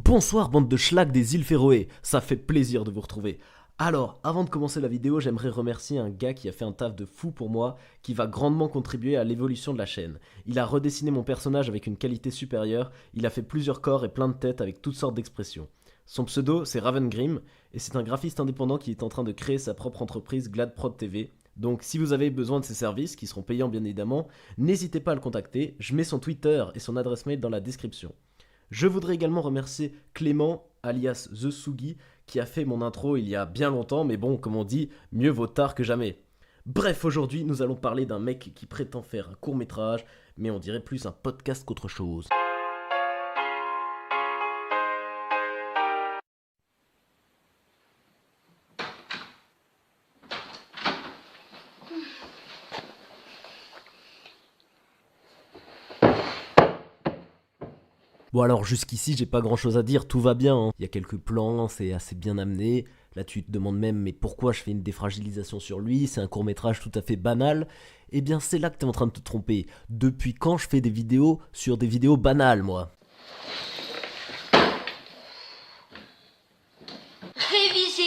Bonsoir bande de schlag des îles Féroé, ça fait plaisir de vous retrouver. Alors, avant de commencer la vidéo, j'aimerais remercier un gars qui a fait un taf de fou pour moi, qui va grandement contribuer à l'évolution de la chaîne. Il a redessiné mon personnage avec une qualité supérieure, il a fait plusieurs corps et plein de têtes avec toutes sortes d'expressions. Son pseudo, c'est Ravengrim, et c'est un graphiste indépendant qui est en train de créer sa propre entreprise GladProd TV. Donc si vous avez besoin de ses services, qui seront payants bien évidemment, n'hésitez pas à le contacter, je mets son Twitter et son adresse mail dans la description. Je voudrais également remercier Clément, alias The Sugi, qui a fait mon intro il y a bien longtemps, mais bon, comme on dit, mieux vaut tard que jamais. Bref, aujourd'hui, nous allons parler d'un mec qui prétend faire un court-métrage, mais on dirait plus un podcast qu'autre chose. Bon alors jusqu'ici j'ai pas grand chose à dire, tout va bien, hein. Il y a quelques plans, c'est assez bien amené. Là tu te demandes même mais pourquoi je fais une défragilisation sur lui, c'est un court métrage tout à fait banal. Eh bien c'est là que t'es en train de te tromper. Depuis quand je fais des vidéos sur des vidéos banales moi? Réviser.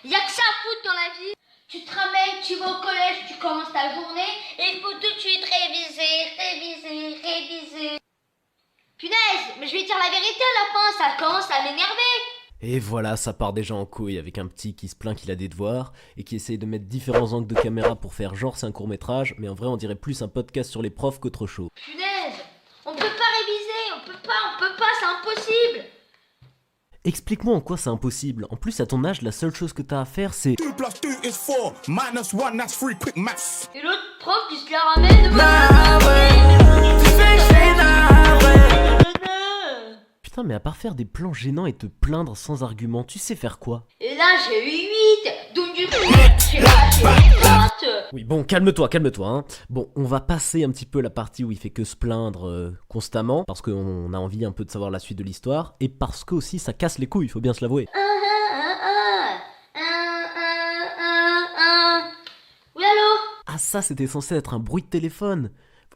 Y'a que ça à foutre dans la vie. Tu te ramènes, tu vas au collège, tu commences ta journée et il faut tout de suite réviser. Punaise, mais je vais dire la vérité à la fin, ça commence à m'énerver. Et voilà, ça part déjà en couille avec un petit qui se plaint qu'il a des devoirs et qui essaye de mettre différents angles de caméra pour faire genre c'est un court métrage, mais en vrai on dirait plus un podcast sur les profs qu'autre chose. Punaise, on peut pas réviser, on peut pas, c'est impossible. Explique-moi en quoi c'est impossible. En plus à ton âge la seule chose que t'as à faire c'est... 2 plus 2 is 4, minus 1, that's 3, quick maths. Et l'autre prof qui se la ramène Putain mais à part faire des plans gênants et te plaindre sans argument, tu sais faire quoi? Et là j'ai eu 8, donc du coup j'ai lâché les potes. Oui bon calme-toi hein. Bon on va passer un petit peu la partie où il fait que se plaindre constamment, parce qu'on a envie un peu de savoir la suite de l'histoire, et parce que aussi ça casse les couilles, faut bien se l'avouer. Oui allô? Ah ça c'était censé être un bruit de téléphone.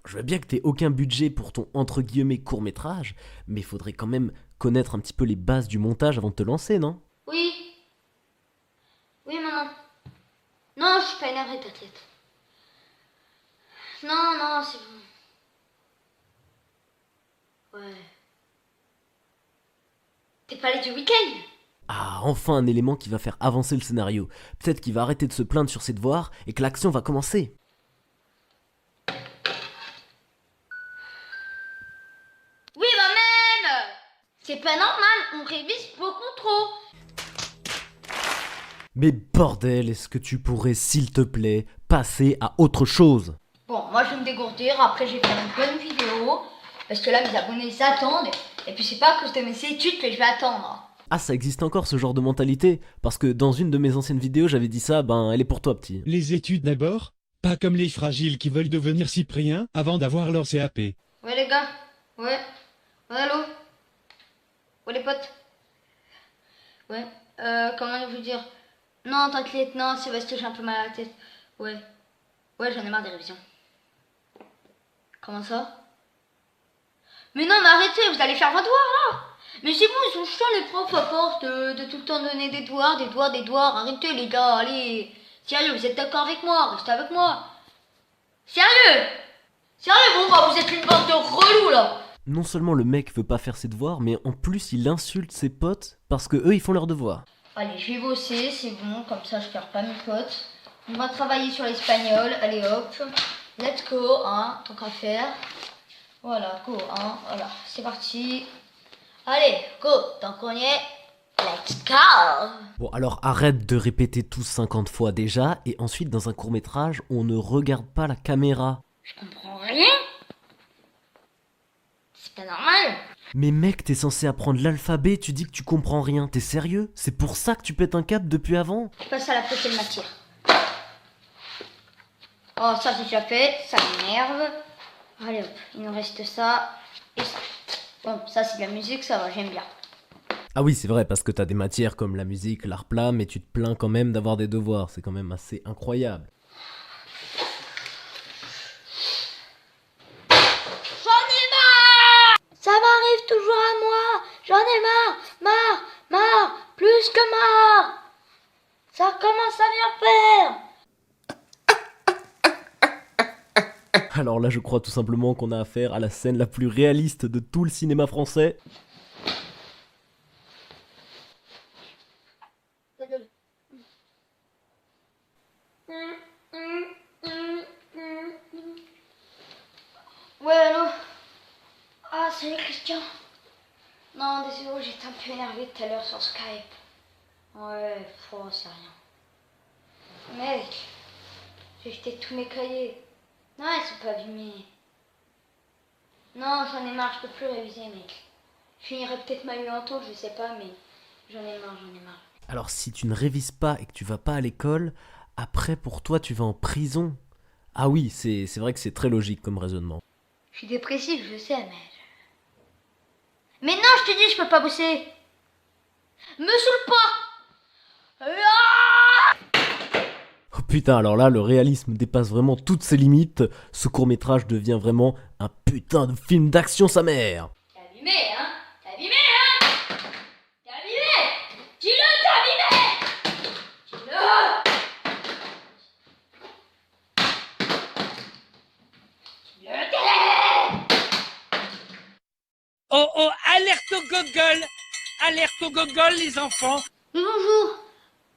Je veux bien que t'aies aucun budget pour ton entre guillemets court métrage, mais faudrait quand même connaître un petit peu les bases du montage avant de te lancer, non? Oui. Oui maman. Non, je suis pas énervée, t'inquiète. Non, c'est bon. Ouais. T'es pas allé du week-end? Ah, enfin un élément qui va faire avancer le scénario. Peut-être qu'il va arrêter de se plaindre sur ses devoirs et que l'action va commencer. Oui, même. C'est pas normal, on révise beaucoup trop. Mais bordel, est-ce que tu pourrais, s'il te plaît, passer à autre chose? Bon, moi je vais me dégourdir, après je vais faire une bonne vidéo. Parce que là, mes abonnés ils attendent. Et puis c'est pas à cause de mes études que je vais attendre. Ah, ça existe encore ce genre de mentalité? Parce que dans une de mes anciennes vidéos, j'avais dit ça, ben elle est pour toi, petit. Les études d'abord, pas comme les fragiles qui veulent devenir Cyprien avant d'avoir leur CAP. Ouais les gars, ouais. Ouais allô? Ouais les potes? Ouais, comment vous dire? Non t'inquiète, non c'est parce que j'ai un peu mal à la tête. Ouais, j'en ai marre des révisions. Comment ça? Mais non mais arrêtez, vous allez faire vos devoirs là. Mais c'est bon, ils sont chiants les profs à force de tout le temps donner des devoirs. Arrêtez les gars, allez. Sérieux, vous êtes d'accord avec moi? Restez avec moi. Sérieux, bon bah vous êtes une bande de relous là. Non seulement le mec veut pas faire ses devoirs, mais en plus il insulte ses potes parce que eux ils font leurs devoirs. Allez, je vais bosser, c'est bon, comme ça je perds pas mes potes. On va travailler sur l'espagnol, allez hop. Let's go, hein, tant qu'à faire. Voilà, go, hein, voilà, c'est parti. Allez, go, tant qu'on y est, let's go. Bon alors arrête de répéter tout 50 fois déjà, et ensuite dans un court métrage on ne regarde pas la caméra. Je comprends rien. C'est pas normal. Mais mec, t'es censé apprendre l'alphabet, tu dis que tu comprends rien, t'es sérieux? C'est pour ça que tu pètes un câble depuis avant? Je passe à la prochaine matière. Oh, ça c'est déjà fait, ça m'énerve. Allez hop, il nous reste ça et ça. Bon, ça c'est de la musique, ça va, j'aime bien. Ah oui c'est vrai, parce que t'as des matières comme la musique, l'art plat, mais tu te plains quand même d'avoir des devoirs, c'est quand même assez incroyable. J'en ai marre. Ça m'arrive toujours à moi. ai marre, plus que marre. Ça commence à bien faire. Alors là, je crois tout simplement qu'on a affaire à la scène la plus réaliste de tout le cinéma français. Ouais, allô? Ah, salut Christian. Non, désolé, j'étais un peu énervé tout à l'heure sur Skype. Ouais, c'est rien. Mec, j'ai jeté tous mes cahiers. Non, ils sont pas abîmés. Non, j'en ai marre, je peux plus réviser, mec. Je finirai peut-être ma vie en tôle, je sais pas, mais j'en ai marre. Alors si tu ne révises pas et que tu vas pas à l'école, après pour toi tu vas en prison. Ah oui, c'est vrai que c'est très logique comme raisonnement. Je suis dépressif, je sais, mais non, je te dis, je peux pas bosser. Me saoule pas. Oh putain, alors là, le réalisme dépasse vraiment toutes ses limites. Ce court-métrage devient vraiment un putain de film d'action sa mère. T'es abîmé, hein? T'es abîmé, hein? T'es abîmé! Dis-le, t'es abîmé! Dis-le! Dis-le, t'es... Oh oh, alerte au gogol! Alerte au gogol, les enfants! Oui, bonjour.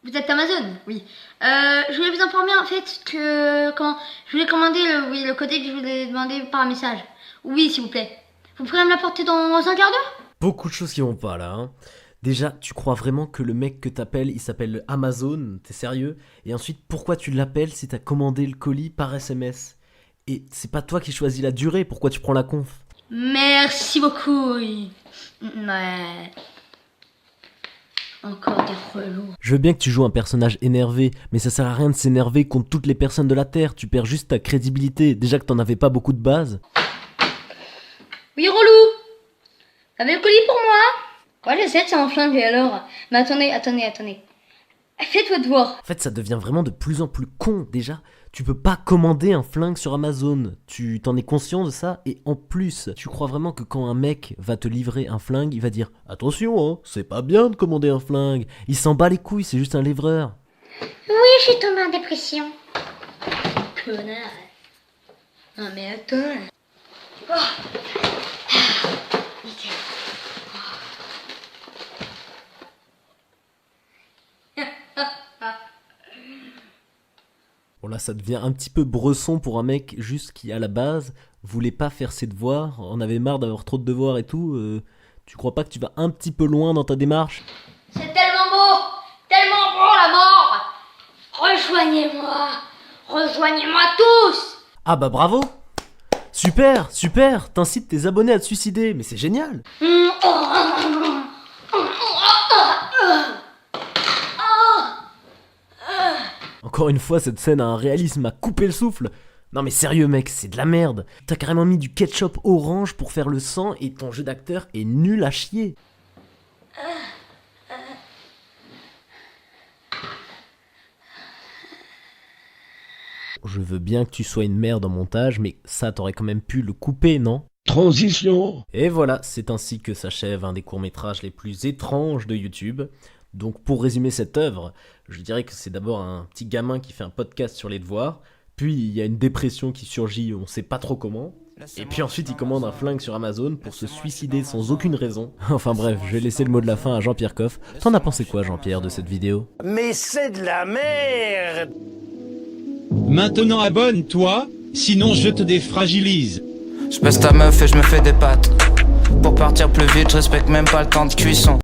Vous êtes Amazon? Oui. Je voulais vous informer en fait que quand je voulais commander le codex que je voulais demander par message. Oui, s'il vous plaît. Vous pourrez me l'apporter dans un quart d'heure? Beaucoup de choses qui vont pas là, hein. Déjà, tu crois vraiment que le mec que t'appelles, il s'appelle Amazon? T'es sérieux? Et ensuite, pourquoi tu l'appelles si t'as commandé le colis par SMS? Et c'est pas toi qui choisis la durée, pourquoi tu prends la conf? Merci beaucoup. Oui. Ouais. Encore des relous. Je veux bien que tu joues un personnage énervé, mais ça sert à rien de s'énerver contre toutes les personnes de la Terre, tu perds juste ta crédibilité, déjà que t'en avais pas beaucoup de base. Oui, relou. T'avais le colis pour moi? Ouais, je sais, c'est un flingue alors. Mais attendez. Faites votre devoir. En fait, ça devient vraiment de plus en plus con, déjà. Tu peux pas commander un flingue sur Amazon. Tu t'en es conscient de ça? Et en plus, tu crois vraiment que quand un mec va te livrer un flingue, il va dire « Attention, hein, c'est pas bien de commander un flingue. » Il s'en bat les couilles, c'est juste un livreur. Oui, je suis tombée en dépression. Connard. Non mais attends. Bon là, ça devient un petit peu bresson pour un mec juste qui, à la base, voulait pas faire ses devoirs, en avait marre d'avoir trop de devoirs et tout. Tu crois pas que tu vas un petit peu loin dans ta démarche? C'est tellement beau la mort. Rejoignez-moi tous. Ah bah bravo! Super, t'incites tes abonnés à te suicider, mais c'est génial! Encore une fois, cette scène a un réalisme à couper le souffle. Non mais sérieux mec, c'est de la merde. T'as carrément mis du ketchup orange pour faire le sang et ton jeu d'acteur est nul à chier. Je veux bien que tu sois une merde en montage, mais ça t'aurais quand même pu le couper, non? Transition. Et voilà, c'est ainsi que s'achève un des courts-métrages les plus étranges de YouTube. Donc pour résumer cette œuvre, je dirais que c'est d'abord un petit gamin qui fait un podcast sur les devoirs, puis il y a une dépression qui surgit, on sait pas trop comment, et puis ensuite il commande un flingue sur Amazon pour se suicider sans aucune raison. Enfin bref, je vais laisser le mot de la fin à Jean-Pierre Coff. T'en as pensé quoi Jean-Pierre de cette vidéo? Mais c'est de la merde! Maintenant abonne-toi, sinon je te défragilise. Je baisse ta meuf et je me fais des pattes. Pour partir plus vite, je respecte même pas le temps de cuisson.